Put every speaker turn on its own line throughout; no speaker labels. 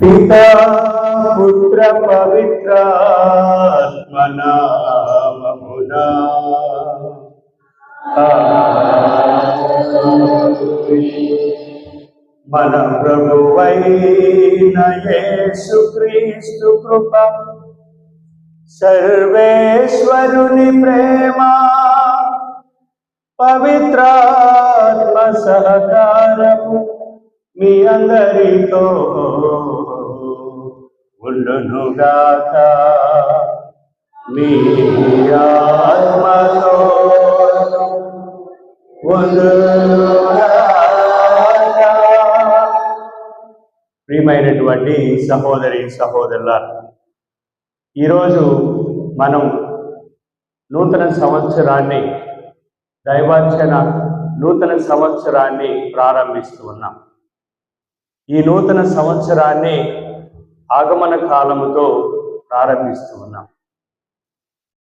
పితా పుత్ర పవిత్రాత్మనామమునా మన ప్రభువైన యేసుక్రీస్తు కృప, సర్వేశ్వరుని ప్రేమ, పవిత్రాత్మ సహకారము మీ అందరితో ఉండునుగాక. మీ ఆత్మతో ప్రియమైనటువంటి సహోదరి సహోదరులారా, ఈరోజు మనం నూతన సంవత్సరాన్ని, దైవార్చన నూతన సంవత్సరాన్ని ప్రారంభిస్తూ ఉన్నాం. ఈ నూతన సంవత్సరాన్ని ఆగమన కాలముతో ప్రారంభిస్తూ ఉన్నాం.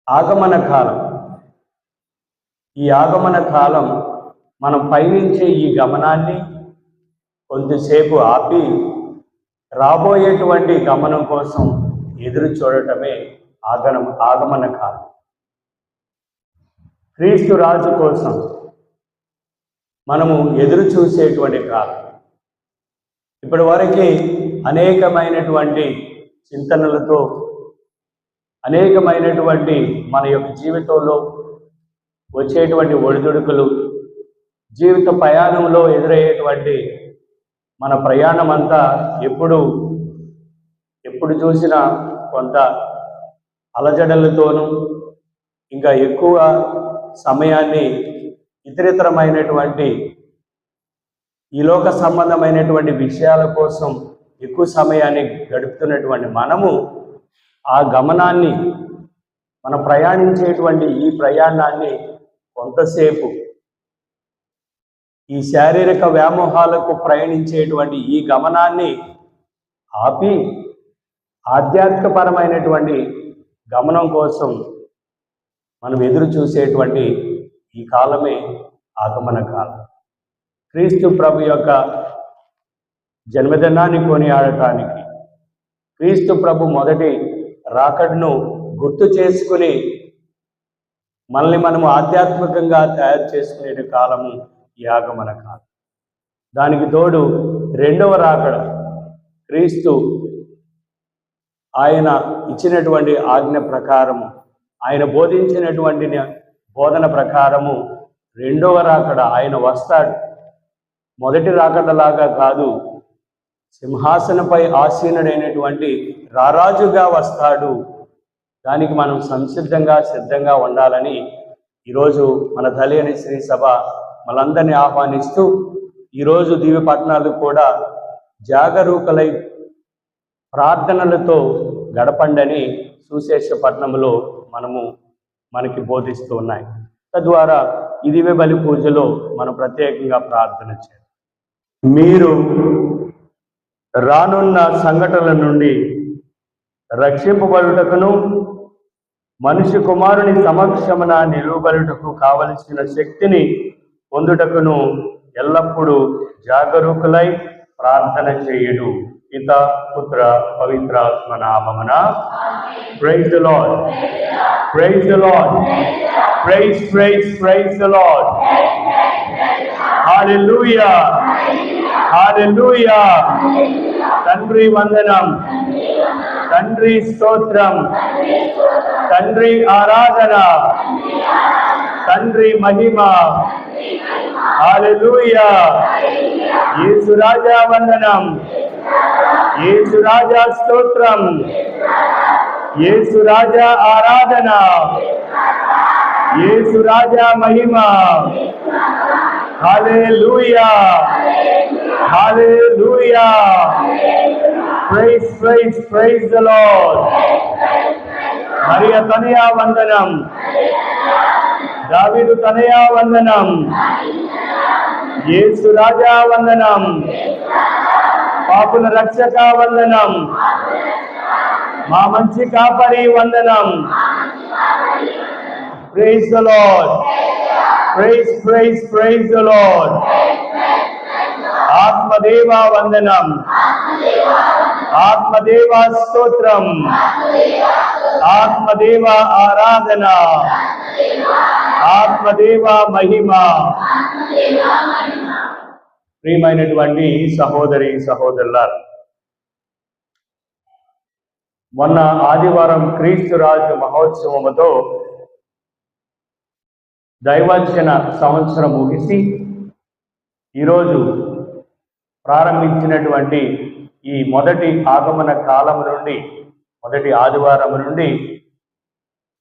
ఆగమన కాలం, ఈ ఆగమన కాలం మనం పయనించే ఈ గమనాన్ని కొంతసేపు ఆపి రాబోయేటువంటి గమనం కోసం ఎదురు చూడటమే ఆగమన కాలం. క్రీస్తు రాజు కోసం మనము ఎదురు చూసేటువంటి కాలం. ఇప్పటి వరకు అనేకమైనటువంటి చింతనలతో, అనేకమైనటువంటి మన యొక్క జీవితంలో వచ్చేటువంటి ఒడిదుడుకులు, జీవిత ప్రయాణంలో ఎదురయ్యేటువంటి మన ప్రయాణం అంతా ఎప్పుడు చూసినా కొంత అలజడలతోనూ, ఇంకా ఎక్కువ సమయాన్ని ఇతరితరమైనటువంటి ఈ లోక సంబంధమైనటువంటి విషయాల కోసం ఎక్కువ సమయాన్ని గడుపుతున్నటువంటి మనము ఆ గమనాన్ని, మనం ప్రయాణించేటువంటి ఈ ప్రయాణాన్ని కొంతసేపు ఈ శారీరక వ్యామోహాలకు ప్రయాణించేటువంటి ఈ గమనాన్ని ఆపి ఆధ్యాత్మికపరమైనటువంటి గమనం కోసం మనం ఎదురు చూసేటువంటి ఈ కాలమే ఆగమన కాలం. క్రీస్తు ప్రభు యొక్క జన్మదినాన్ని కొనియాడటానికి, క్రీస్తు ప్రభు మొదటి రాకడను గుర్తు చేసుకుని మనల్ని మనము ఆధ్యాత్మికంగా తయారు చేసుకునే కాలము ఈ ఆగమన కాలం. దానికి తోడు రెండవ రాకడ, క్రీస్తు ఆయన ఇచ్చినటువంటి ఆజ్ఞ ప్రకారము, ఆయన బోధించినటువంటి బోధన ప్రకారము రెండవ రాకడ ఆయన వస్తాడు. మొదటి రాకడలాగా కాదు, సింహాసనపై ఆసీనుడైనటువంటి రారాజుగా వస్తాడు. దానికి మనం సిద్ధంగా ఉండాలని ఈరోజు మన తల్లి అని శ్రీ సభ మనందరినీ ఆహ్వానిస్తూ, ఈరోజు దివ్యపట్నాలు కూడా జాగరూకులై ప్రార్థనలతో గడపండని సుశేషపట్నంలో మనకి బోధిస్తూ ఉన్నాయి. తద్వారా ఈ దివ్య బలి పూజలో మనం ప్రత్యేకంగా ప్రార్థన చేయాలి. మీరు రానున్న సంఘటనల నుండి రక్షింపబడుటకును మనిషి కుమారుని సమక్షమున నిలువబడుటకు కావలసిన శక్తిని పొందుటకును ఎల్లప్పుడూ జాగరూకులై ప్రార్థన చేయుడు. పితా పుత్ర పవిత్రాత్మ నామమున. Praise the Lord, praise the Lord, praise praise praise the Lord. హల్లెలూయా, హల్లెలూయా. తండ్రి వందనం, తండ్రి స్తోత్రం, తండ్రి ఆరాధన, తండ్రి మహిమ. హల్లెలూయా. యేసు రాజా వందనం, యేసు రాజా స్తోత్రం, యేసు రాజా ఆరాధన, యేసు రాజా మహిమ. హల్లెలూయా, హల్లెలూయా. Praise praise praise the Lord. Mariya తనయా వందనం, దావీదు తనయా వందనం, యేసు రాజా వందనం, పాపుల రక్షక వందనం, మా మంచి కాపరి వందనం. Praise the Lord, praise praise praise the Lord. ఆత్మదేవా వందనం, ఆత్మదేవా స్తోత్రం, ఆత్మదేవా ఆరాధన, ఆత్మదేవా మహిమ. ప్రియమైనటువంటి సహోదరి సహోదరులారా, మొన్న ఆదివారం క్రీస్తు రాజు మహోత్సవముతో దైవజన సంవత్సరం ముగిసి ఈరోజు ప్రారంభించినటువంటి ఈ మొదటి ఆగమన కాలం నుండి, మొదటి ఆదివారం నుండి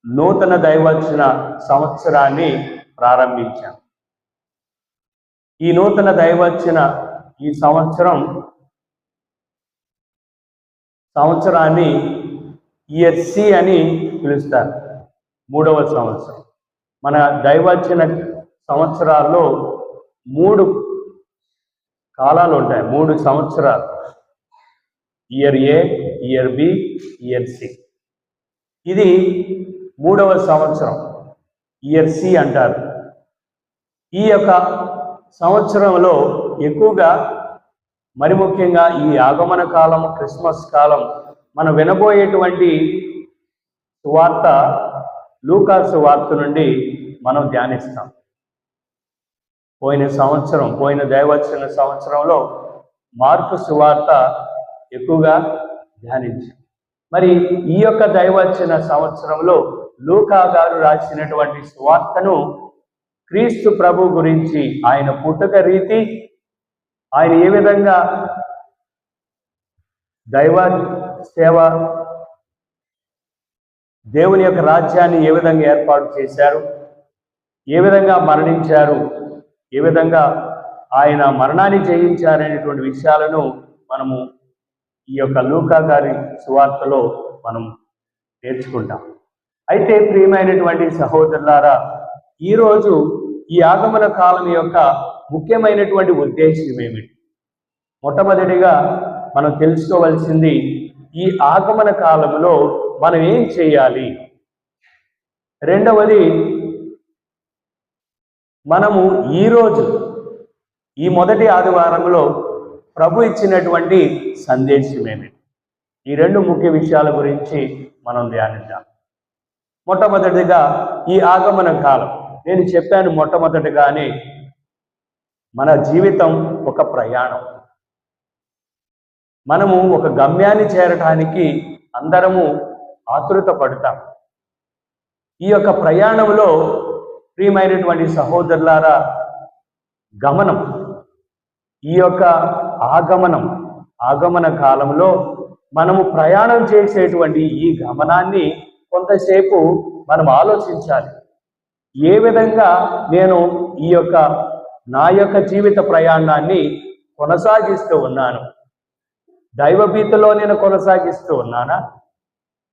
నూతన దైవజన సంవత్సరాన్ని ప్రారంభించాం. ఈ నూతన దైవజన ఈ సంవత్సరాన్ని ఇయర్ సి అని పిలుస్తారు. 3వ సంవత్సరం. మన దైవజన సంవత్సరాల్లో 3 కాలాలు ఉంటాయి, 3 సంవత్సరాలు. ఇయర్ ఏ, ఇయర్ బి, ఇయర్ సి. ఇది 3వ సంవత్సరం, ఇయర్ సి అంటారు. ఈ యొక్క సంవత్సరంలో ఎక్కువగా, మరి ముఖ్యంగా ఈ ఆగమన కాలం, క్రిస్మస్ కాలం, మనం వినబోయేటువంటి సువార్త లూకా సువార్త నుండి మనం ధ్యానిస్తాం. పోయిన దైవజన సంవత్సరంలో మార్కు సువార్త ఎక్కువగా ధ్యానించాం. మరి ఈ యొక్క దైవజన సంవత్సరంలో లూకా గారు రాసినటువంటి సువార్తను క్రీస్తు ప్రభు గురించి, ఆయన పుట్టుక రీతి, ఆయన ఏ విధంగా దైవ సేవ, దేవుని యొక్క రాజ్యాన్ని ఏ విధంగా ఏర్పాటు చేశారు, ఏ విధంగా మరణించారు, ఏ విధంగా ఆయన మరణాన్ని జయించారనేటువంటి విషయాలను మనము ఈ యొక్క లూకా గారి సువార్తలో మనం నేర్చుకుంటాం. అయితే ప్రియమైనటువంటి సహోదరులారా, ఈరోజు ఈ ఆగమన కాలం యొక్క ముఖ్యమైనటువంటి ఉద్దేశం ఏమిటి? మొట్టమొదటిగా మనం తెలుసుకోవాల్సింది, ఈ ఆగమన కాలంలో మనం ఏం చేయాలి. రెండవది, మనము ఈరోజు ఈ మొదటి ఆదివారంలో ప్రభు ఇచ్చినటువంటి సందేశం ఏమిటి? ఈ 2 ముఖ్య విషయాల గురించి మనం ధ్యానిద్దాం. మొట్టమొదటిగా ఈ ఆగమన కాలం. నేను చెప్పాను మొట్టమొదటిగానే, మన జీవితం ఒక ప్రయాణం. మనము ఒక గమ్యాన్ని చేరటానికి అందరము ఆతృత పడతాం. ఈ యొక్క ప్రయాణంలో ప్రియమైనటువంటి సహోదరులారా, గమనం, ఈ యొక్క ఆగమన కాలంలో మనము ప్రయాణం చేసేటువంటి ఈ గమనాన్ని కొంతసేపు మనం ఆలోచించాలి. ఏ విధంగా నేను నా యొక్క జీవిత ప్రయాణాన్ని కొనసాగిస్తూ ఉన్నాను? దైవభీతిలో నేను కొనసాగిస్తూ ఉన్నానా?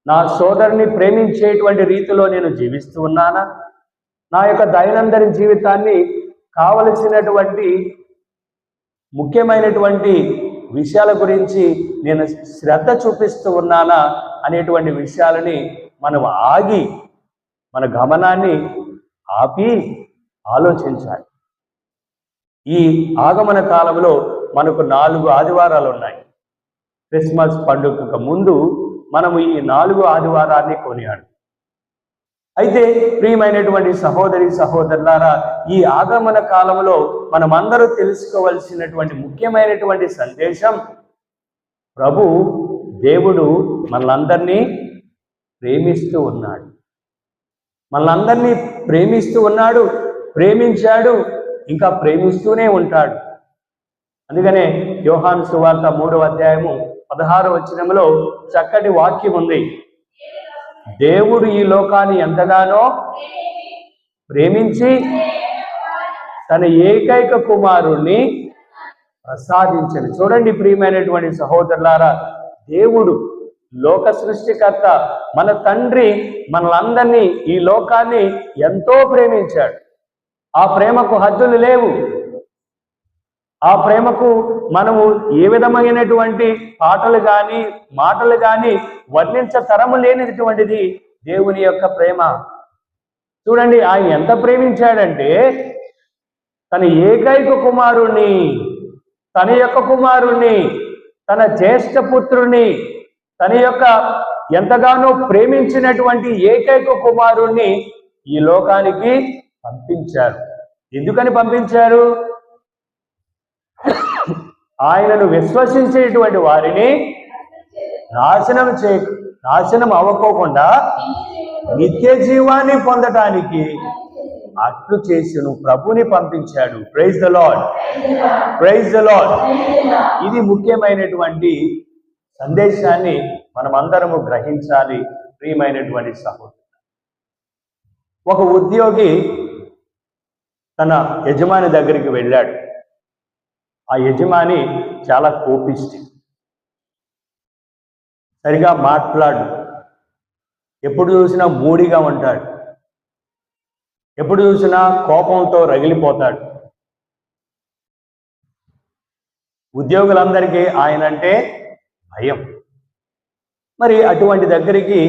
నా సోదరుని ప్రేమించేటువంటి రీతిలో నేను జీవిస్తూ ఉన్నానా? నా యొక్క దైనందిన జీవితాన్ని కావలసినటువంటి ముఖ్యమైనటువంటి విషయాల గురించి నేను శ్రద్ధ చూపిస్తూ ఉన్నానా అనేటువంటి విషయాలని మనం ఆగి, మన గమనాన్ని ఆపి ఆలోచించాలి. ఈ ఆగమన కాలంలో మనకు 4 ఆదివారాలు ఉన్నాయి. క్రిస్మస్ పండుగకు ముందు మనము ఈ 4 ఆదివారాన్ని కొనియాడు. అయితే ప్రియమైనటువంటి సహోదరి సహోదరులారా, ఈ ఆగమన కాలంలో మనమందరూ తెలుసుకోవలసినటువంటి ముఖ్యమైనటువంటి సందేశం, ప్రభు దేవుడు మనలందరినీ ప్రేమిస్తూ ఉన్నాడు. మనలందరినీ ప్రేమిస్తూ ఉన్నాడు, ప్రేమించాడు, ఇంకా ప్రేమిస్తూనే ఉంటాడు. అందుకనే యోహాను సువార్త 3వ అధ్యాయము 16వ వచనంలో చక్కటి వాక్యం ఉంది. దేవుడు ఈ లోకాన్ని ఎంతగానో ప్రేమించి తన ఏకైక కుమారుణ్ణి ప్రసాదించను. చూడండి ప్రియమైనటువంటి సహోదరులారా, దేవుడు లోక సృష్టికర్త, మన తండ్రి మనలందరినీ, ఈ లోకాన్ని ఎంతో ప్రేమించాడు. ఆ ప్రేమకు హద్దులు లేవు. ఆ ప్రేమకు మనము ఏ విధమైనటువంటి పాటలు కానీ మాటలు కానీ వర్ణించతరము లేనిటువంటిది దేవుని యొక్క ప్రేమ. చూడండి, ఆయన ఎంత ప్రేమించాడంటే తన ఏకైక కుమారుణ్ణి తన యొక్క కుమారుణ్ణి, తన జ్యేష్ఠ పుత్రుణ్ణి, తన యొక్క ఎంతగానో ప్రేమించినటువంటి ఏకైక కుమారుణ్ణి ఈ లోకానికి పంపించారు. ఎందుకని పంపించారు? ఆయనను విశ్వసించేటువంటి వారిని నాశనం అవ్వకోకుండా నిత్య జీవాన్ని పొందటానికి అట్లు చేసిను ప్రభుని పంపించాడు. Praise the Lord, praise the Lord. ఇది ముఖ్యమైనటువంటి సందేశాన్ని మనమందరము గ్రహించాలి. ప్రియమైనటువంటి సహోదరు, ఒక ఉద్యోగి తన యజమాని దగ్గరికి వెళ్ళాడు. ఆ యజమాని చాలా కోపిష్టి, సరిగా మాట్లాడు, ఎప్పుడు చూసినా మూడిగా ఉంటాడు, ఎప్పుడు చూసినా కోపంతో రగిలిపోతాడు. ఉద్యోగులందరికీ ఆయనంటే భయం. మరి అటువంటి దగ్గరికి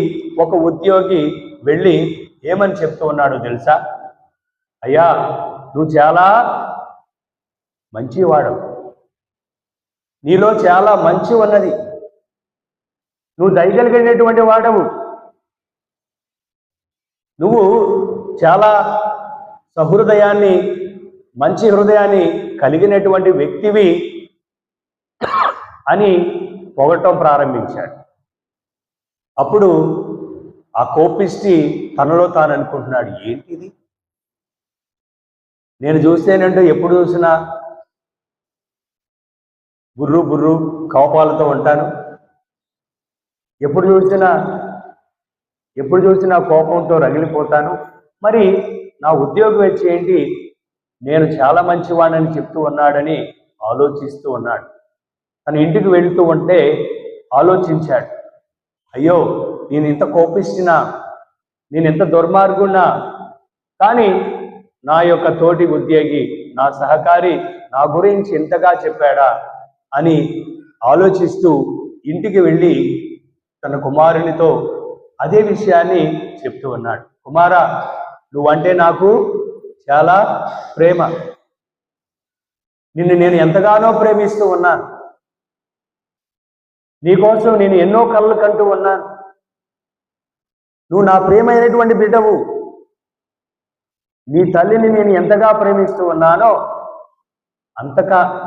ఒక ఉద్యోగి వెళ్ళి ఏమని చెప్తూ ఉన్నాడో తెలుసా? అయ్యా, నువ్వు చాలా మంచివాడు, నీలో చాలా మంచి ఉన్నది, నువ్వు దయగలిగినటువంటి వాడవు, నువ్వు చాలా సహృదయాన్ని, మంచి హృదయాన్ని కలిగినటువంటి వ్యక్తివి అని పొగటం ప్రారంభించాడు. అప్పుడు ఆ కోపిష్టి తనలో తాను అనుకుంటున్నాడు, ఏంటిది? నేను చూస్తేనంటూ ఎప్పుడు చూసినా బుర్రు బుర్రు కోపాలతో ఉంటాను, ఎప్పుడు చూసినా కోపంతో రగిలిపోతాను. మరి నా ఉద్యోగం వచ్చి ఏంటి, నేను చాలా మంచివాడని చెప్తూ ఉన్నాడని ఆలోచిస్తూ ఉన్నాడు. తన ఇంటికి వెళుతూ ఉంటే ఆలోచించాడు, అయ్యో, నేను ఇంత కోపిస్తున్నా, నేను ఎంత దుర్మార్గున్నా, కానీ నా యొక్క తోటి ఉద్యోగి, నా సహకారి నా గురించి ఎంతగా చెప్పాడా అని ఆలోచిస్తూ ఇంటికి వెళ్ళి తన కుమారునితో అదే విషయాన్ని చెప్తూ ఉన్నాడు. కుమారా, నువ్వంటే నాకు చాలా ప్రేమ, నిన్ను నేను ఎంతగానో ప్రేమిస్తూ ఉన్నాను, నీకోసం నేను ఎన్నో కలలు కంటూ ఉన్నాను, నువ్వు నా ప్రేమైనటువంటి బిడ్డవు, నీ తల్లిని నేను ఎంతగా ప్రేమిస్తూ ఉన్నానో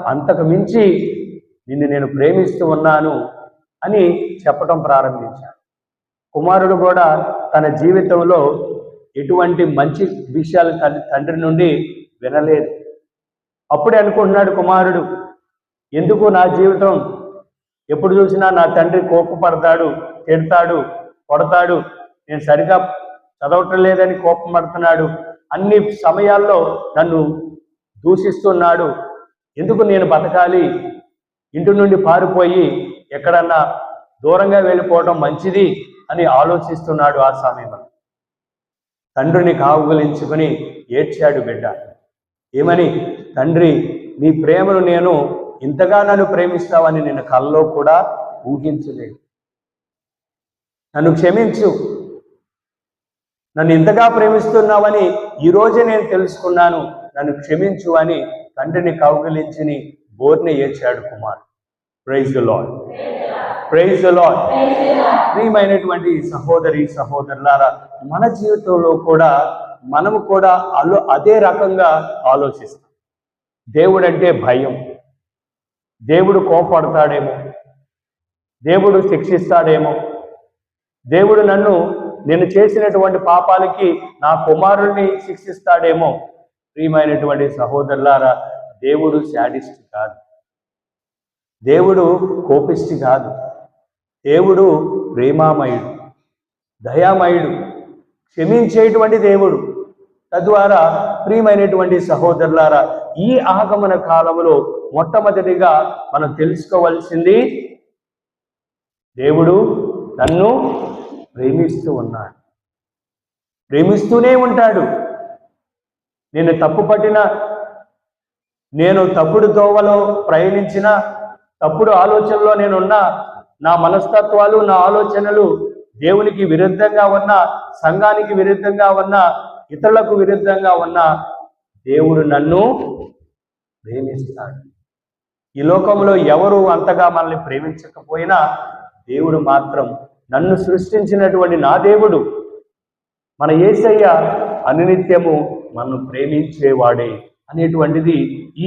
అంతకు మించి నిన్ను నేను ప్రేమిస్తూ ఉన్నాను అని చెప్పటం ప్రారంభించాడు. కుమారుడు కూడా తన జీవితంలో ఎటువంటి మంచి విషయాలు తండ్రి నుండి వినలేదు. అప్పుడే అనుకుంటున్నాడు కుమారుడు, ఎందుకు నా జీవితం ఎప్పుడు చూసినా నా తండ్రి కోపపడతాడు, తిడతాడు, కొడతాడు, నేను సరిగా చదవటం లేదని కోపపడుతున్నాడు, అన్ని సమయాల్లో నన్ను దూషిస్తున్నాడు, ఎందుకు నేను బతకాలి, ఇంటి నుండి పారిపోయి ఎక్కడన్నా దూరంగా వెళ్ళిపోవడం మంచిది అని ఆలోచిస్తున్నాడు. ఆ సమయంలో తండ్రిని కావుగలించుకొని ఏడ్చాడు బిడ్డ. ఏమని? తండ్రి, నీ ప్రేమను నేను ఇంతగా నన్ను ప్రేమిస్తావని నేను కల్లో కూడా ఊహించలేదు, నన్ను క్షమించు, నన్ను ఇంతగా ప్రేమిస్తున్నావని ఈరోజే నేను తెలుసుకున్నాను, నన్ను క్షమించు అని తండ్రిని కౌగిలించి బోర్ని ఏడ్చాడు Kumar. Praise the Lord, praise the Lord. ప్రియమైనటువంటి సహోదరి సహోదరులారా, మన జీవితంలో కూడా మనము కూడా అదే రకంగా ఆలోచిస్తాం. దేవుడు అంటే భయం, దేవుడు కోపడతాడేమో, దేవుడు శిక్షిస్తాడేమో, దేవుడు నేను చేసినటువంటి పాపాలకి నా కుమారుణ్ణి శిక్షిస్తాడేమో. ప్రియమైనటువంటి సహోదరులారా, దేవుడు శాడిస్ట్ కాదు, దేవుడు కోపిష్టి కాదు, దేవుడు ప్రేమామయుడు, దయామయుడు, క్షమించేటువంటి దేవుడు. తద్వారా ప్రియమైనటువంటి సహోదరులారా, ఈ ఆగమన కాలంలో మొట్టమొదటిగా మనం తెలుసుకోవాల్సింది, దేవుడు నన్ను ప్రేమిస్తూ ఉన్నాడు, ప్రేమిస్తూనే ఉంటాడు. నేను తప్పుడు దోవలో ప్రయాణించిన, తప్పుడు ఆలోచనలో నేనున్నా, నా మనస్తత్వాలు నా ఆలోచనలు దేవునికి విరుద్ధంగా ఉన్నా, సంఘానికి విరుద్ధంగా ఉన్నా, ఇతరులకు విరుద్ధంగా ఉన్నా, దేవుడు నన్ను ప్రేమిస్తాడు, ఈ లోకంలో ఎవరు అంతగా మనల్ని ప్రేమించకపోయినా దేవుడు మాత్రం, నన్ను సృష్టించినటువంటి నా దేవుడు, మన యేసయ్య అనునిత్యము మనను ప్రేమించేవాడే అనేటువంటిది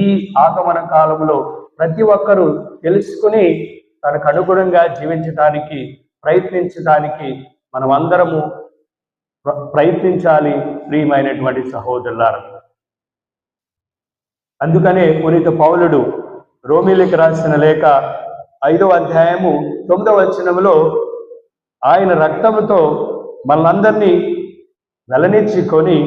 ఈ ఆగమన కాలంలో ప్రతి ఒక్కరూ తెలుసుకుని తనకు అనుగుణంగా జీవించడానికి ప్రయత్నించడానికి మనం అందరము ప్రయత్నించాలి ప్రియమైనటువంటి సహోదరులారా. అందుకనే పునీత పౌలుడు రోమీలకు రాసిన లేఖ 5వ అధ్యాయము 9వ వచనంలో ఆయన రక్తముతో మనందరినీ వెలనిచ్చుకొని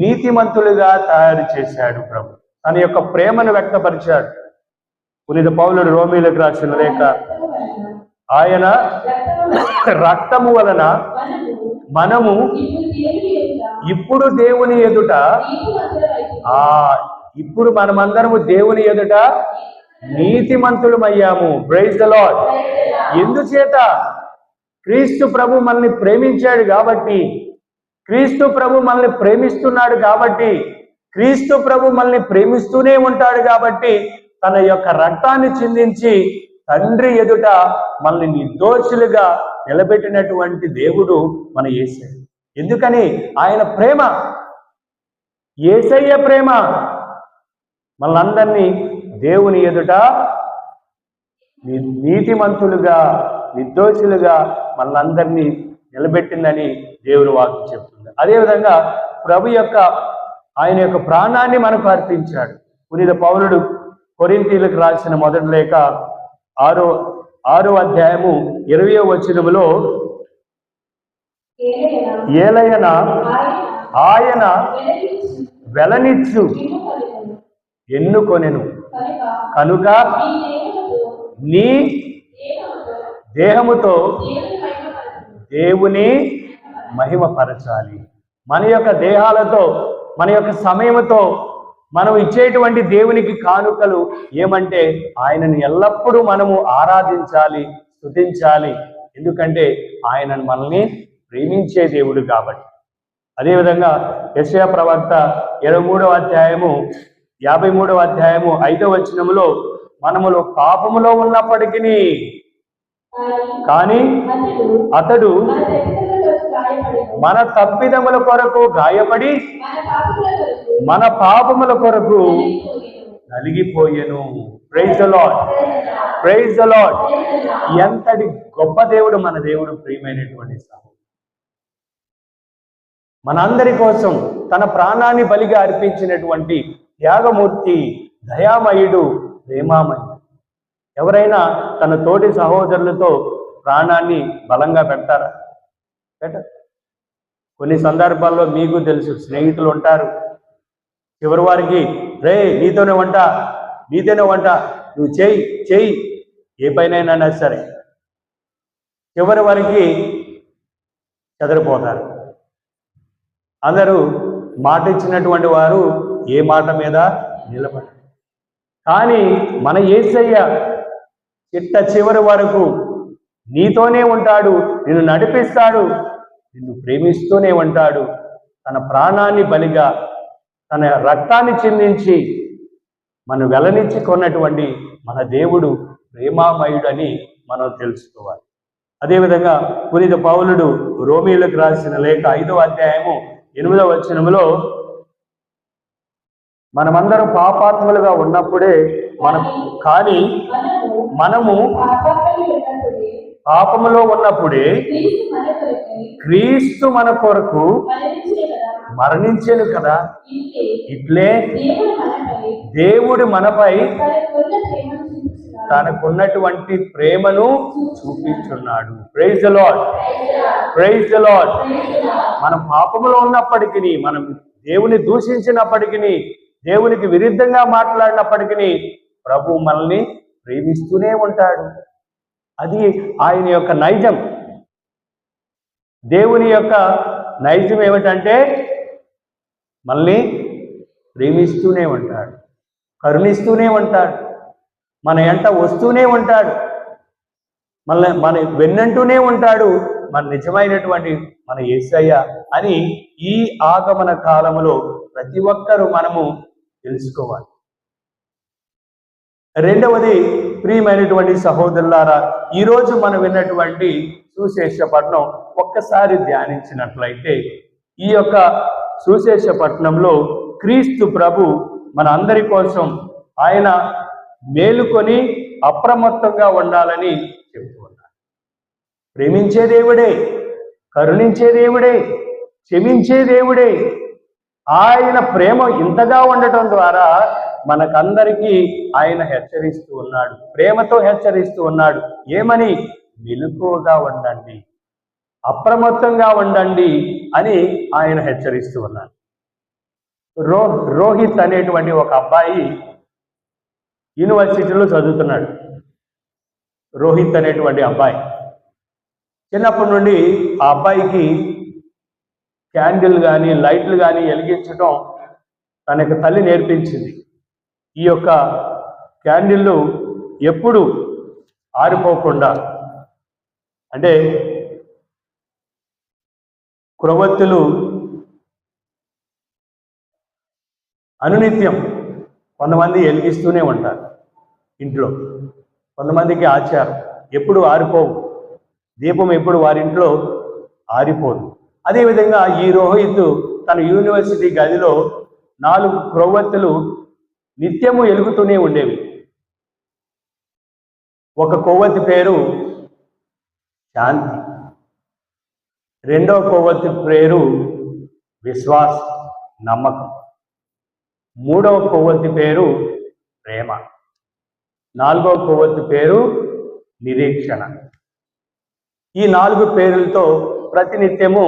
నీతిమంతులుగా తయారు చేశాడు ప్రభు. తన యొక్క ప్రేమను వ్యక్తపరిచాడు. పునీత పౌలుడు రోమీలకు రాసిన లేఖ, ఆయన రక్తము వలన మనము ఇప్పుడు దేవుని ఎదుట ఇప్పుడు మనమందరము దేవుని ఎదుట నీతిమంతులమయ్యాము. Praise the lord. ఎందుచేత? క్రీస్తు ప్రభు మనల్ని ప్రేమించాడు కాబట్టి, క్రీస్తు ప్రభు మనల్ని ప్రేమిస్తున్నాడు కాబట్టి, క్రీస్తు ప్రభు మనల్ని ప్రేమిస్తూనే ఉంటాడు కాబట్టి తన యొక్క రక్తాన్ని చిందించి తండ్రి ఎదుట మనల్ని నిర్దోషులుగా నిలబెట్టినటువంటి దేవుడు మన యేసయ్య. ఎందుకని? ఆయన ప్రేమ, యేసయ్య ప్రేమ మనందరినీ దేవుని ఎదుట నీతిమంతులుగా నిర్దోషులుగా మనందరినీ నిలబెట్టిందని దేవుని వాక్యం చెప్తుంది. అదేవిధంగా ప్రభు యొక్క ఆయన యొక్క ప్రాణాన్ని మనకు అర్పించాడు. పునీత పౌలుడు కొరింథీయులకు రాసిన మొదటి లేఖ 6వ అధ్యాయము 20వ వచనములో, ఏలయన ఆయన వెలనిచ్చు ఎన్నుకొనెను కనుక నీ దేహముతో దేవుని మహిమపరచాలి. మన యొక్క దేహాలతో, మన యొక్క సమయంతో మనం ఇచ్చేటువంటి దేవునికి కానుకలు ఏమంటే ఆయనను ఎల్లప్పుడూ మనము ఆరాధించాలి, స్తుతించాలి. ఎందుకంటే ఆయన మనల్ని ప్రేమించే దేవుడు కాబట్టి. అదేవిధంగా యెషయా ప్రవక్త 23వ అధ్యాయము 53వ అధ్యాయము 5వ వచనములో, మనములో పాపములో ఉన్నప్పటికీ కానీ అతడు మన తప్పిదముల కొరకు గాయపడి మన పాపముల కొరకు నలిగిపోయెను. Praise the Lord. Praise the Lord. ఎంతటి గొప్ప దేవుడు మన దేవుడు. ప్రియమైనటువంటి సహోదరుడు, మనందరి కోసం తన ప్రాణాన్ని బలిగా అర్పించినటువంటి త్యాగమూర్తి, దయామయుడు, ప్రేమామయుడు. ఎవరైనా తన తోటి సహోదరులతో ప్రాణాన్ని బలంగా పెడతారా? పెట్టరు. కొన్ని సందర్భాల్లో మీకు తెలుసు, స్నేహితులు ఉంటారు, చివరి వారికి రే నీతోనే వంట, నువ్వు చేయి ఏ పైనైనా సరే చివరి వారికి చెదరిపోతారు. అందరూ మాట ఇచ్చినటువంటి వారు ఏ మాట మీద నిలబడరు. కానీ మన యేసయ్య చిట్ట చివరి వరకు నీతోనే ఉంటాడు, నిన్ను నడిపిస్తాడు, నిన్ను ప్రేమిస్తూనే ఉంటాడు. తన ప్రాణాన్ని బలిగా, తన రక్తాన్ని చిందించి మనం వెలనిచ్చుకున్నటువంటి మన దేవుడు ప్రేమామయుడని మనం తెలుసుకోవాలి. అదేవిధంగా పునీత పౌలుడు రోమీయులకు రాసిన లేఖ 5వ అధ్యాయము 8వ వచనములో, మనమందరం పాపాత్ములుగా ఉన్నప్పుడే కానీ మనము పాపములో ఉన్నప్పుడే క్రీస్తు మన కొరకు మరణించెను కదా. ఇట్లే దేవుడు మనపై తనకున్నటువంటి ప్రేమను చూపించున్నాడు. Praise the Lord. Praise the Lord. మనం పాపములో ఉన్నప్పటికీ, మనం దేవుని దూషించినప్పటికీ, దేవునికి విరుద్ధంగా మాట్లాడినప్పటికీ ప్రభు మనల్ని ప్రేమిస్తూనే ఉంటాడు. అది ఆయన యొక్క నైజం. దేవుని యొక్క నైజం ఏమిటంటే మనల్ని ప్రేమిస్తూనే ఉంటాడు, కరుణిస్తూనే ఉంటాడు, మన ఎంట వస్తూనే ఉంటాడు, మన వెన్నంటూనే ఉంటాడు మన నిజమైనటువంటి మన యేసయ్య అని ఈ ఆగమన కాలములో ప్రతి ఒక్కరూ మనము తెలుసుకోవాలి. రెండవది, ప్రియమైనటువంటి సహోదరులారా, ఈరోజు మనం విన్నటువంటి సుశేషపట్నం ఒక్కసారి ధ్యానించినట్లయితే, ఈ యొక్క సుశేషపట్నంలో క్రీస్తు ప్రభు మన అందరి కోసం ఆయన మేలుకొని అప్రమత్తంగా ఉండాలని చెప్తూ ఉన్నారు. ప్రేమించే దేవుడే, కరుణించే దేవుడే, క్షమించే దేవుడే. ఆయన ప్రేమ ఇంతగా ఉండటం ద్వారా మనకందరికీ ఆయన హెచ్చరిస్తూ ఉన్నాడు, ప్రేమతో హెచ్చరిస్తూ ఉన్నాడు. ఏమని? మెలకువగా ఉండండి, అప్రమత్తంగా ఉండండి అని ఆయన హెచ్చరిస్తూ ఉన్నాడు. రోహిత్ అనేటువంటి ఒక అబ్బాయి యూనివర్సిటీలో చదువుతున్నాడు. రోహిత్ అనేటువంటి అబ్బాయి చిన్నప్పటి నుండి ఆ అబ్బాయికి క్యాండిల్ కానీ లైట్లు కానీ వెలిగించడం తనకు తల్లి నేర్పించింది. ఈ యొక్క క్యాండిళ్ళు ఎప్పుడు ఆరిపోకుండా, అంటే క్రొవ్వొత్తులు అనునిత్యం కొంతమంది వెలిగిస్తూనే ఉంటారు ఇంట్లో. కొంతమందికి ఆచారం, ఎప్పుడు ఆరిపోవు, దీపం ఎప్పుడు వారింట్లో ఆరిపోదు. అదేవిధంగా ఈ రోహిత్ తన యూనివర్సిటీ గదిలో 4 క్రొవ్వొత్తులు నిత్యము వెలుగుతూనే ఉండేవి. ఒక కొవ్వొత్తి పేరు శాంతి, రెండవ కొవ్వొత్తి పేరు విశ్వాసం, నమ్మకం, మూడవ కొవ్వొత్తి పేరు ప్రేమ, నాలుగవ కొవ్వొత్తి పేరు నిరీక్షణ. ఈ 4 పేర్లతో ప్రతినిత్యము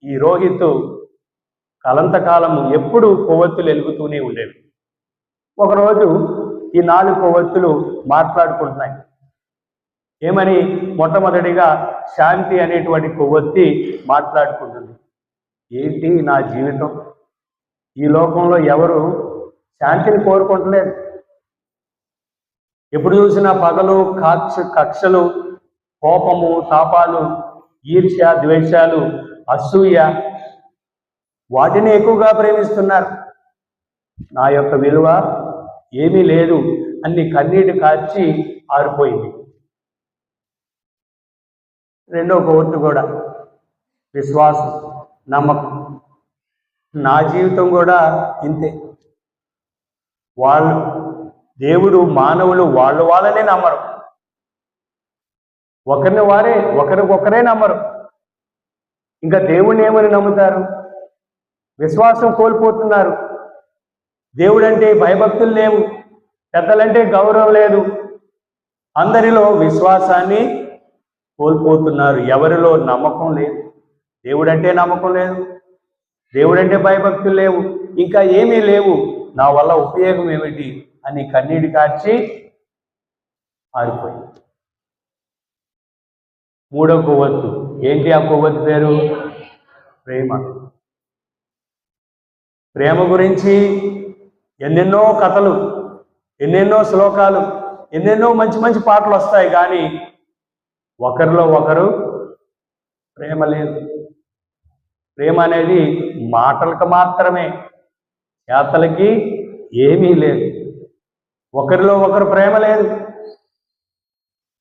ఈ రోహిత్ కలంతకాలము ఎప్పుడు కొవ్వొత్తులు వెలుగుతూనే ఉండేవి. ఒకరోజు ఈ 4 కొవ్వొత్తులు మాట్లాడుకుంటున్నాయి. ఏమని? మొట్టమొదటిగా శాంతి అనేటువంటి కొవ్వొత్తి మాట్లాడుకుంటుంది. ఏంటి నా జీవితం, ఈ లోకంలో ఎవరు శాంతిని కోరుకుంటలేదు. ఎప్పుడు చూసినా పగలు, కక్షలు, కోపము, తాపాలు, ఈర్ష్య, ద్వేషాలు, అసూయ, వాటిని ఎక్కువగా ప్రేమిస్తున్నారు. నా యొక్క విలువ ఏమీ లేదు అన్ని కన్నీటి కార్చి ఆరిపోయింది. రెండో కొవ్వొత్తి కూడా విశ్వాసం, నమ్మకం. నా జీవితం కూడా ఇంతే. దేవుడు, మానవులు వాళ్ళనే నమ్మరు, ఒకరికొకరే నమ్మరు. ఇంకా దేవుణ్ణి ఏమని నమ్ముతారు? విశ్వాసం కోల్పోతున్నారు. దేవుడంటే భయభక్తులు లేవు, పెద్దలంటే గౌరవం లేదు. అందరిలో విశ్వాసాన్ని కోల్పోతున్నారు, ఎవరిలో నమ్మకం లేదు. దేవుడంటే నమ్మకం లేదు, దేవుడంటే భయభక్తులు లేవు, ఇంకా ఏమీ లేవు. నా వల్ల ఉపయోగం ఏమిటి అని కన్నీటి కార్చి ఆరిపోయింది. మూడో కొవ్వొత్తు ఏంటి? ఆ కొవ్వొత్తు పేరు ప్రేమ. ప్రేమ గురించి ఎన్నెన్నో కథలు, ఎన్నెన్నో శ్లోకాలు, ఎన్నెన్నో మంచి మంచి పాటలు వస్తాయి, కానీ ఒకరిలో ఒకరు ప్రేమ లేదు. ప్రేమ అనేది మాటలకు మాత్రమే, చేతలకి ఏమీ లేదు. ఒకరిలో ఒకరు ప్రేమ లేదు.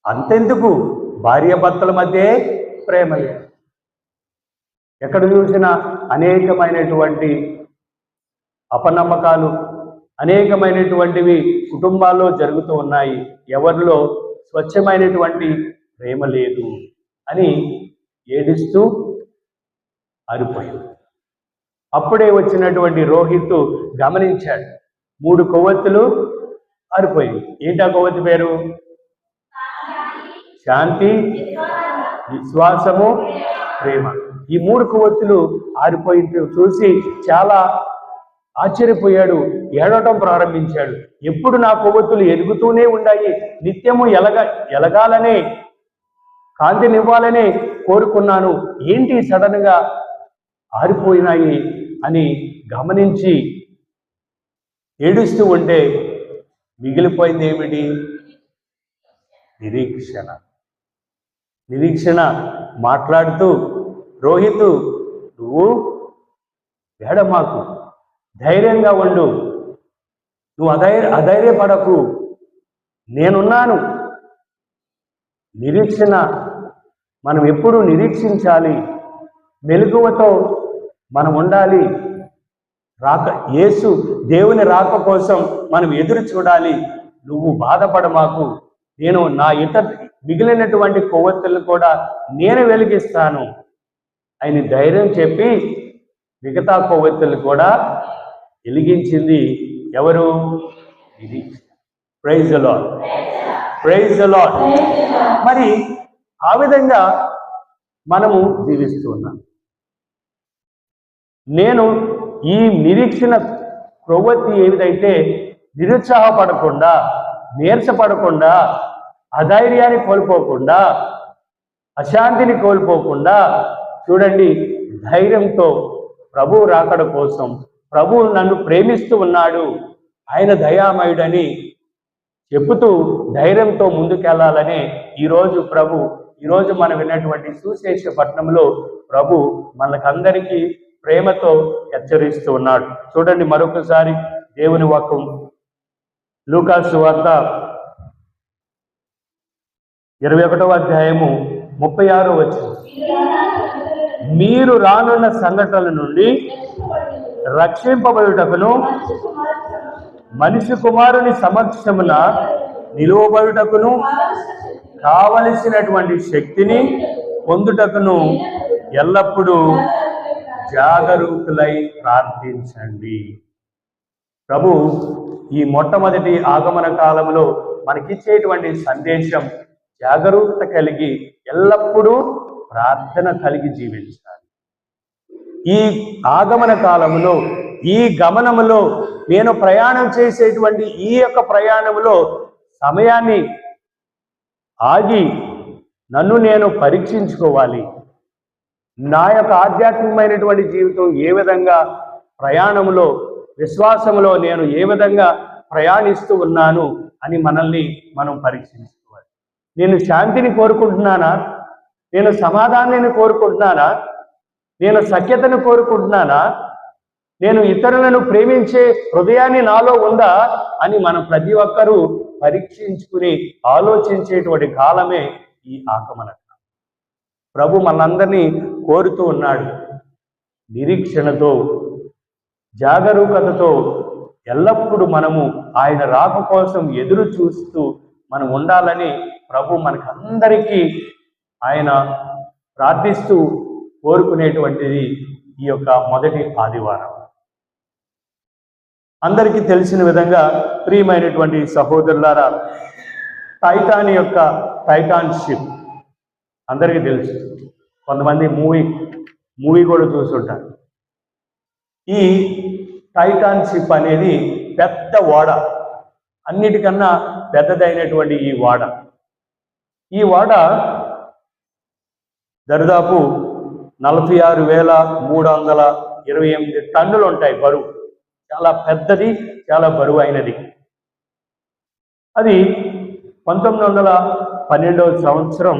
అంతెందుకు, భార్యాభర్తల మధ్య ప్రేమ లేదు. ఎక్కడ చూసినా అనేకమైనటువంటి అపనమ్మకాలు, అనేకమైనటువంటివి కుటుంబాల్లో జరుగుతూ ఉన్నాయి. ఎవరిలో స్వచ్ఛమైనటువంటి ప్రేమ లేదు అని ఏడుస్తూ ఆరిపోయింది. అప్పుడే వచ్చినటువంటి రోహిత్ గమనించాడు, 3 కొవ్వొత్తులు ఆరిపోయింది. ఏంటా కొవ్వొత్తి పేరు? శాంతి, విశ్వాసము, ప్రేమ. ఈ 3 కొవ్వొత్తులు ఆరిపోయింది చూసి చాలా ఆశ్చర్యపోయాడు, ఏడవటం ప్రారంభించాడు. ఎప్పుడు నా కొవ్వొత్తులు ఎదుగుతూనే ఉన్నాయి, నిత్యము ఎలగాలనే, కాంతినివ్వాలనే కోరుకున్నాను, ఏంటి సడన్గా ఆరిపోయినాయి అని గమనించి ఏడుస్తూ ఉంటే మిగిలిపోయింది ఏమిటి? నిరీక్షణ. నిరీక్షణ మాట్లాడుతూ, రోహిత్ నువ్వు వేడమాకు, ధైర్యంగా ఉండు, నువ్వు అధైర్యపడకు, నేనున్నాను. నిరీక్షణ మనం ఎప్పుడూ నిరీక్షించాలి, మెలకువతో మనం ఉండాలి. యేసు దేవుని రాక కోసం మనం ఎదురు చూడాలి. నువ్వు బాధపడ మాకు, నేను నా మిగిలినటువంటి కొవ్వొత్తులను కూడా నేను వెలిగిస్తాను ఆయన ధైర్యం చెప్పి మిగతా కొవ్వొత్తులు కూడా వెలిగించింది ఎవరు? Praise the Lord, praise the Lord. మరి ఆ విధంగా మనము జీవిస్తూ ఉన్నాం. నేను ఈ నిరీక్షణ కొవ్వొత్తి ఏదైతే నిరుత్సాహపడకుండా, నీరసపడకుండా, అధైర్యాన్ని కోల్పోకుండా, అశాంతిని కోల్పోకుండా చూడండి, ధైర్యంతో ప్రభు రాకడ కోసం, ప్రభు నన్ను ప్రేమిస్తూ ఉన్నాడు, ఆయన దయామయుడని చెబుతూ ధైర్యంతో ముందుకెళ్లాలని ఈరోజు మనం విన్నటువంటి సువిశేషపట్నంలో ప్రభు మనకందరికీ ప్రేమతో హెచ్చరిస్తూ ఉన్నాడు. చూడండి మరొకసారి దేవుని వాక్యం లూకా సువార్త 21వ అధ్యాయము 36వ వచనం. మీరు రానున్న సంఘటనల నుండి రక్షింపబడుటకును మనిషి కుమారుని సమక్షమున నిలువబడుటకును కావలసినటువంటి శక్తిని పొందుటకును ఎల్లప్పుడూ జాగరూకులై ప్రార్థించండి. ప్రభు ఈ మొట్టమొదటి ఆగమన కాలంలో మనకిచ్చేటువంటి సందేశం జాగరూకత కలిగి ఎల్లప్పుడూ ప్రార్థన కలిగి జీవించాలి. ఈ ఆగమన కాలంలో, ఈ గమనములో, నేను ప్రయాణం చేసేటువంటి ఈ యొక్క ప్రయాణంలో సమయాన్ని ఆగి నన్ను నేను పరీక్షించుకోవాలి. నా యొక్క ఆధ్యాత్మికమైనటువంటి జీవితం ఏ విధంగా ప్రయాణంలో, విశ్వాసంలో నేను ఏ విధంగా ప్రయాణిస్తూ ఉన్నాను అని మనల్ని మనం పరీక్షించుకోవాలి. నేను శాంతిని కోరుకుంటున్నానా? నేను సమాధానాన్ని కోరుకుంటున్నానా? నేను సఖ్యతను కోరుకుంటున్నానా? నేను ఇతరులను ప్రేమించే హృదయాన్ని నాలో ఉందా అని మనం ప్రతి ఒక్కరూ పరీక్షించుకుని ఆలోచించేటువంటి కాలమే ఈ ఆగమన కాలం. ప్రభు మనందరినీ కోరుతూ ఉన్నాడు. నిరీక్షణతో, జాగరూకతతో ఎల్లప్పుడూ మనము ఆయన రాక కోసం ఎదురు చూస్తూ మనం ఉండాలని ప్రభు మనకందరికీ ఆయన ప్రార్థిస్తూ కోరుకునేటువంటిది ఈ యొక్క మొదటి ఆదివారం. అందరికీ తెలిసిన విధంగా ప్రియమైనటువంటి సహోదరులారా, టైటాన్ షిప్ అందరికీ తెలుసు. కొంతమంది మూవీ కూడా చూస్తుంటారు. ఈ టైటాన్ షిప్ అనేది పెద్ద ఓడ, అన్నిటికన్నా పెద్దదైనటువంటి ఈ ఓడ దరిదాపు 46,328 టన్నులు ఉంటాయి బరువు. చాలా పెద్దది, చాలా బరువు అయినది. అది 1912వ సంవత్సరం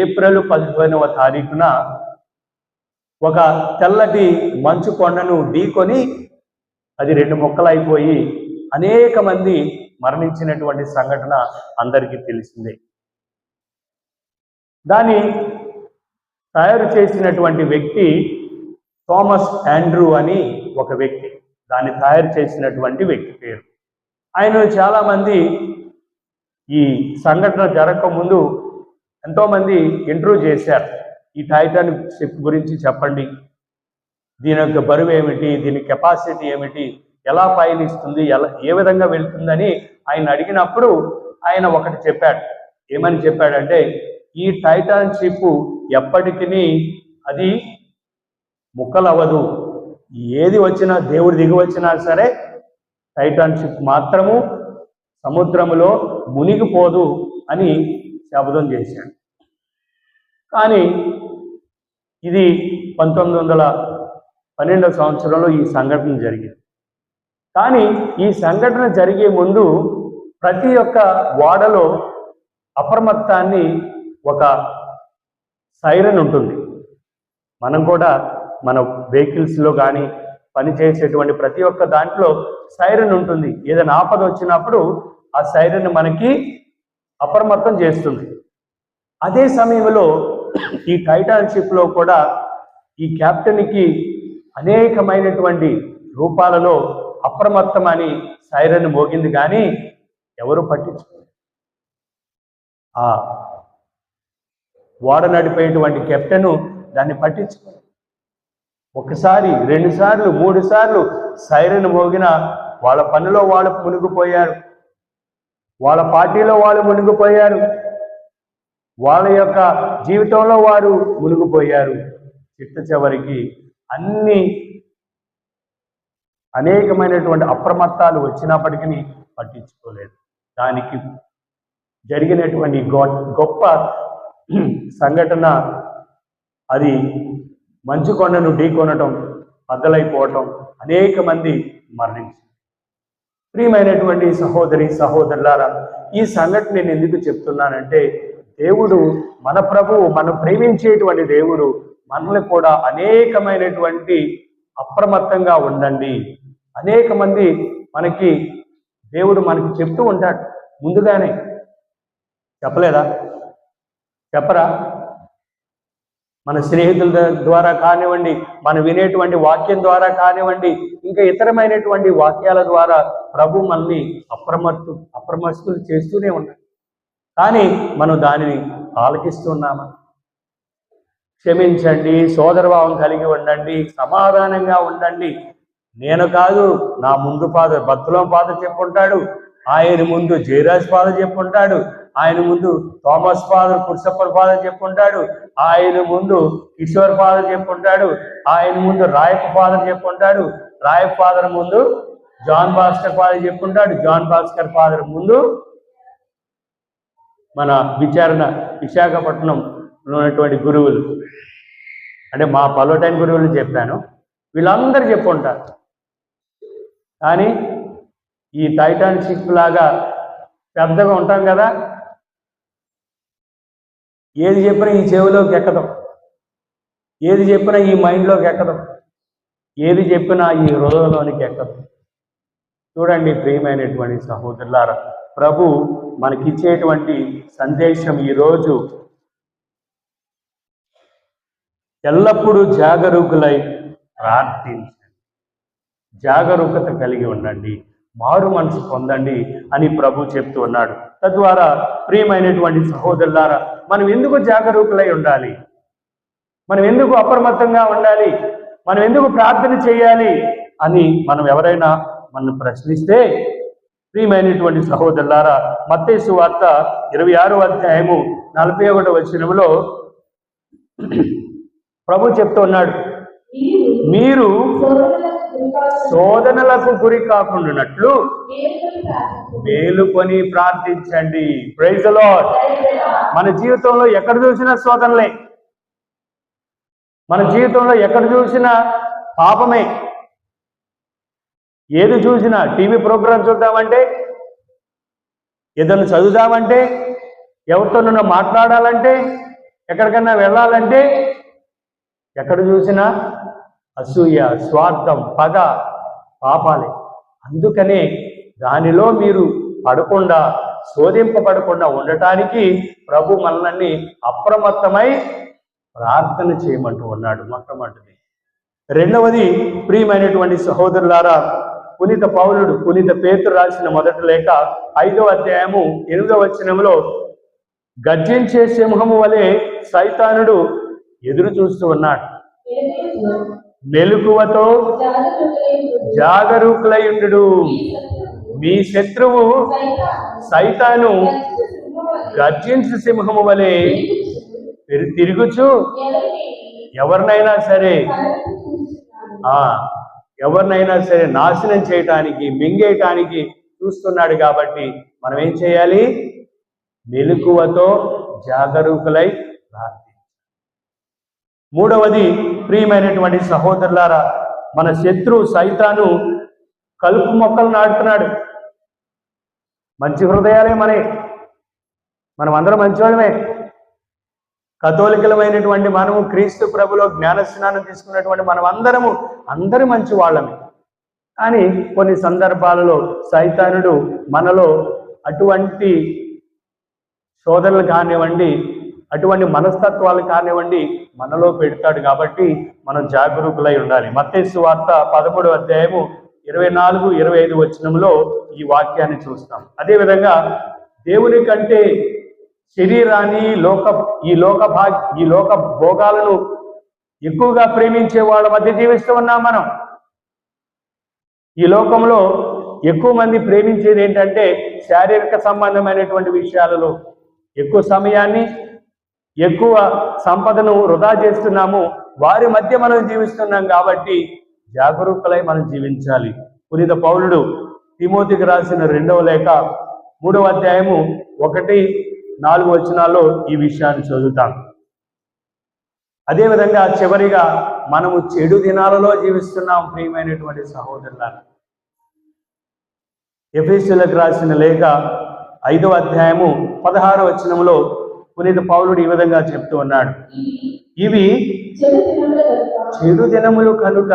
ఏప్రిల్ 15వ తారీఖున ఒక తెల్లటి మంచు కొండను ఢీకొని అది 2 ముక్కలైపోయి అనేక మంది మరణించినటువంటి సంఘటన అందరికీ తెలిసిందే. దాన్ని తయారు చేసినటువంటి వ్యక్తి థామస్ ఆండ్రూ అని ఒక వ్యక్తి, దాన్ని తయారు చేసినటువంటి వ్యక్తి పేరు. ఆయన చాలామంది ఈ సంఘటన జరగకముందు ఎంతోమంది ఇంటర్వ్యూ చేశారు. ఈ టైటాన్ షిప్ గురించి చెప్పండి, దీని యొక్క బరువు ఏమిటి, దీని కెపాసిటీ ఏమిటి, ఎలా పయనిస్తుంది, ఏ విధంగా వెళ్తుందని ఆయన అడిగినప్పుడు ఆయన ఒకటి చెప్పాడు. ఏమని చెప్పాడంటే, ఈ టైటాన్ షిప్ ఎప్పటికీ అది ముక్కలవ్వదు, ఏది వచ్చినా, దేవుడు దిగి వచ్చినా సరే టైటాన్ షిప్ మాత్రము సముద్రములో మునిగిపోదు అని శపథం చేశాడు. కానీ ఇది 1912వ సంవత్సరంలో ఈ సంఘటన జరిగింది. కానీ ఈ సంఘటన జరిగే ముందు ప్రతి ఒక్క ఓడలో అప్రమత్తాన్ని ఒక సైరన్ ఉంటుంది. మనం కూడా మన వెహికల్స్లో కానీ పనిచేసేటువంటి ప్రతి ఒక్క దాంట్లో సైరన్ ఉంటుంది. ఏదైనా ఆపద వచ్చినప్పుడు ఆ సైరన్ మనకి అప్రమత్తం చేస్తుంది. అదే సమయంలో ఈ టైటాన్ షిప్లో కూడా ఈ కెప్టెన్కి అనేకమైనటువంటి రూపాలలో అప్రమత్తం అని సైరన్ మోగింది, కానీ ఎవరు పట్టించుకోలేదు. ఆ ఓడ నడిపేటువంటి కెప్టెను దాన్ని పట్టించుకోలేదు. ఒకసారి, 2 సార్లు, 3 సార్లు సైరన్ మోగిన వాళ్ళ పనిలో వాళ్ళు మునిగిపోయారు, వాళ్ళ పార్టీలో వాళ్ళు మునిగిపోయారు, వాళ్ళ యొక్క జీవితంలో వారు మునిగిపోయారు. చిట్ట చివరికి అనేకమైనటువంటి అప్రమత్తాలు వచ్చినప్పటికీ పట్టించుకోలేదు. దానికి జరిగినటువంటి గొప్ప సంఘటన అది మంచు కొండను ఢీకొనటం, బద్దలైపోవటం, అనేక మంది మరణించారు. ప్రియమైనటువంటి సహోదరి సహోదరులారా, ఈ సంఘటన నేను ఎందుకు చెప్తున్నానంటే, దేవుడు, మన ప్రభువు, మనం ప్రేమించేటువంటి దేవుడు మనల్ని కూడా అనేకమైనటువంటి అప్రమత్తంగా ఉండండి, అనేక మంది దేవుడు మనకి చెప్తూ ఉంటాడు. ముందుగానే చెప్పలేదా? చెప్పరా? మన స్నేహితుల ద్వారా కానివ్వండి, మనం వినేటువంటి వాక్యం ద్వారా కానివ్వండి, ఇంకా ఇతరమైనటువంటి వాక్యాల ద్వారా ప్రభు మనల్ని అప్రమత్తులు చేస్తూనే ఉన్నాడు. కానీ మనం దానిని ఆలకిస్తున్నామా? క్షమించండి, సోదరభావం కలిగి ఉండండి, సమాధానంగా ఉండండి. నేను కాదు, నా ముందు ఫాదర్ బత్తులం ఫాదర్ చెప్పుంటాడు, ఆయన ముందు జయరాజ్ ఫాదర్ చెప్పుంటాడు, ఆయన ముందు థామస్ ఫాదర్, పురుషప్పల్ ఫాదర్ చెప్పుంటాడు, ఆయన ముందు కిషోర్ ఫాదర్ చెప్పుంటాడు, ఆయన ముందు రాయప్ ఫాదర్ చెప్పుంటాడు, రాయప్ ఫాదర్ ముందు జాన్ భాస్కర్ ఫాదర్ చెప్పుంటాడు, జాన్ భాస్కర్ ఫాదర్ ముందు మన విశాఖపట్నంలో ఉన్నటువంటి గురువులు, అంటే మా పలోటైన్ గురువులు చెప్పాను, వీళ్ళందరూ చెప్పుంటారు. కానీ ఈ టైటాన్ షిప్ లాగా పెద్దగా ఉంటాం కదా, ఏది చెప్పినా ఈ చెవిలోకి ఎక్కదాం, ఏది చెప్పినా ఈ మైండ్లోకి ఎక్కదాం, ఏది చెప్పినా ఈ హృదయంలోనికి ఎక్కదాం. చూడండి ప్రియమైనటువంటి సహోదరులారా, ప్రభు మనకిచ్చేటువంటి సందేశం ఈరోజు, ఎల్లప్పుడూ జాగరూకులై ప్రార్థించండి, జాగరూకత కలిగి ఉండండి, మారు మనసు పొందండి అని ప్రభు చెప్తూ ఉన్నాడు. తద్వారా ప్రియమైనటువంటి సహోదరులారా, మనం ఎందుకు జాగరూకులై ఉండాలి? మనం ఎందుకు అప్రమత్తంగా ఉండాలి? మనం ఎందుకు ప్రార్థన చేయాలి అని మనం ఎవరైనా మనం ప్రశ్నిస్తే, ప్రియమైనటువంటి సహోదరులారా, మత్తయి సువార్త 26వ అధ్యాయము 41వ వచనంలో ప్రభు చెప్తూ ఉన్నాడు, మీరు శోధనలకు గురి కాకుండానట్లు మేలుకొని ప్రార్థించండి. Praise the Lord. మన జీవితంలో ఎక్కడ చూసినా శోధనలే, మన జీవితంలో ఎక్కడ చూసినా పాపమే. ఏది చూసినా, టీవీ ప్రోగ్రామ్ చూద్దామంటే, ఏదైనా చదువుదామంటే, ఎవరితోనన్నా మాట్లాడాలంటే, ఎక్కడికన్నా వెళ్ళాలంటే, ఎక్కడ చూసినా అసూయ, స్వార్థం, పగ, పాపాలే. అందుకనే దానిలో మీరు పడకుండా, శోధింపబడకుండా ఉండటానికి ప్రభు మనల్ని అప్రమత్తమై ప్రార్థన చేయమంటూ ఉన్నాడు. మొట్టమొదటిది. రెండవది, ప్రియమైనటువంటి సహోదరులారా, పునీత పౌలుడు, పునీత పేతురు రాసిన మొదటి లేఖ 5వ అధ్యాయము 8వ వచనంలో, గర్జించే సింహము వలె సైతానుడు ఎదురు చూస్తూ ఉన్నాడు, మెలకువతో జాగరూకులయుండు. మీ శత్రువు సైతాను గర్జించు సింహము వలె తిరుగుచు ఎవరినైనా సరే నాశనం చేయటానికి, మింగేయటానికి చూస్తున్నాడు. కాబట్టి మనం ఏం చేయాలి? మెలకువతో జాగరూకులై ప్రార్థించాలి. మూడవది, ప్రియమైనటువంటి సహోదరులారా, మన శత్రువు సైతాను కలుపు మొక్కలు నాటుతున్నాడు. మంచి హృదయాలే మనం అందరం మంచివాళ్ళమే. కథోలికలమైనటువంటి మనము, క్రీస్తు ప్రభులో జ్ఞానస్నానం తీసుకున్నటువంటి మనం అందరూ మంచి వాళ్ళమే. కానీ కొన్ని సందర్భాలలో సైతానుడు మనలో అటువంటి శోధనలు కానివ్వండి, అటువంటి మనస్తత్వాలు కానివ్వండి మనలో పెడతాడు. కాబట్టి మనం జాగరూకులై ఉండాలి. మత్తయి సువార్త 13వ అధ్యాయము 24, 25 వచనంలో ఈ వాక్యాన్ని చూస్తాం. అదేవిధంగా దేవుని కంటే శరీరాన్ని ఈ లోక భోగాలను ఎక్కువగా ప్రేమించే వాళ్ళ మధ్య జీవిస్తూ ఉన్నాం మనం. ఈ లోకంలో ఎక్కువ మంది ప్రేమించేది ఏంటంటే శారీరక సంబంధమైనటువంటి విషయాలలో ఎక్కువ సమయాన్ని, ఎక్కువ సంపదను వృధా చేస్తున్నాము. వారి మధ్య మనం జీవిస్తున్నాం కాబట్టి జాగరూకులై మనం జీవించాలి. పునీత పౌలుడు తిమోతికి రాసిన 2వ లేఖ 3వ అధ్యాయము 1-4 వచనాల్లో ఈ విషయాన్ని చదువుతాం. అదేవిధంగా చివరిగా మనము చెడు దినాలలో జీవిస్తున్నాం. ప్రియమైనటువంటి సహోదరులారా, ఎఫెసీయులకు రాసిన లేఖ 5వ అధ్యాయము 16వ వచనంలో పునీత పౌలుడు ఈ విధంగా చెప్తూ ఉన్నాడు, ఇవి చెడు దినములు కనుక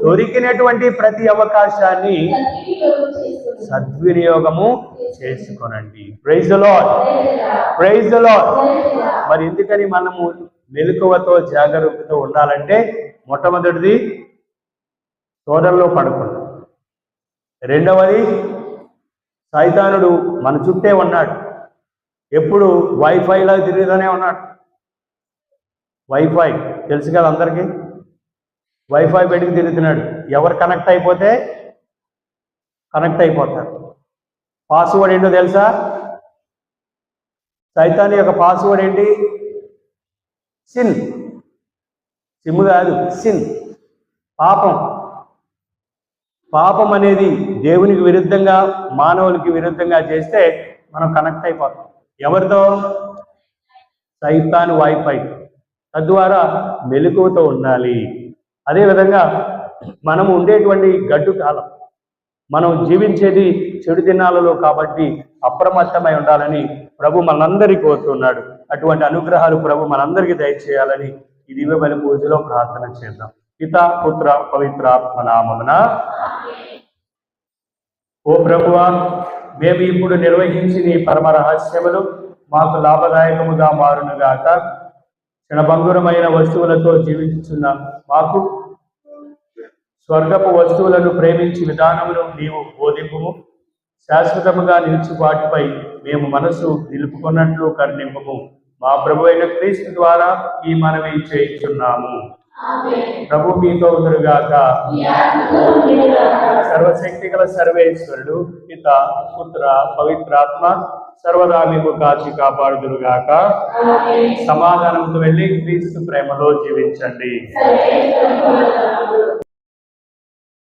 దొరికినటువంటి ప్రతి అవకాశాన్ని సద్వినియోగము చేసుకొనండి. Praise the Lord, praise the Lord. మరి ఎందుకని మనము మెలకువతో జాగరూకతో ఉండాలంటే మొట్టమొదటిది శోధనలో పడకుండా, రెండవది సైతానుడు మన చుట్టే ఉన్నాడు, ఎప్పుడు వైఫైలా తిరుగుతూనే ఉన్నాడు. వైఫై తెలుసు కదా అందరికీ, వైఫై పెట్టుకు తిరుగుతున్నాడు. ఎవరు కనెక్ట్ అయిపోతే కనెక్ట్ అయిపోతారు. పాస్వర్డ్ ఏంటో తెలుసా? సైతాన్ యొక్క పాస్వర్డ్ ఏంటి? సిన్. సిమ్ కాదు, సిన్, పాపం. పాపం అనేది దేవునికి విరుద్ధంగా, మానవునికి విరుద్ధంగా చేస్తే మనం కనెక్ట్ అయిపోతాం. ఎవరితో? సైతాన్ వైఫై. తద్వారా మెలకువతో ఉండాలి. అదేవిధంగా మనము ఉండేటువంటి గడ్డు కాలం, మనం జీవించేది చెడు దినాలలో కాబట్టి అప్రమత్తమై ఉండాలని ప్రభు మనందరికీ కోరుతున్నాడు. అటువంటి అనుగ్రహాలు ప్రభు మనందరికీ దయచేయాలని ఈ దివ్య బలి పూజలో ప్రార్థన చేద్దాం. పితా, పుత్ర, పవిత్రాత్మ నామమున. ఓ ప్రభువా, మేము ఇప్పుడు నిర్వహించిన ఈ పరమ రహస్యములు మాకు లాభదాయకముగా మారునుగాక. క్షణభంగురమైన వస్తువులతో జీవించుచున్న మాకు స్వర్గపు వస్తువులను ప్రేమించి విధానమును నీవు బోధింపుము. శాశ్వతముగా నిలిచి వాటిపై మేము మనసు నిలుపుకున్నట్లు కరుణింపుము. మా ప్రభు అయిన క్రీస్తు ద్వారా ఈ మనవి చేయించున్నాము. ప్రభు మీతో ఉండుగాక. సర్వశక్తి గల సర్వేశ్వరుడు పిత, పుత్ర, పవిత్రాత్మ సర్వదా మీకు కాచి కాపాడుదురుగాక. సమాధానంతో వెళ్ళి క్రీస్తు ప్రేమలో జీవించండి.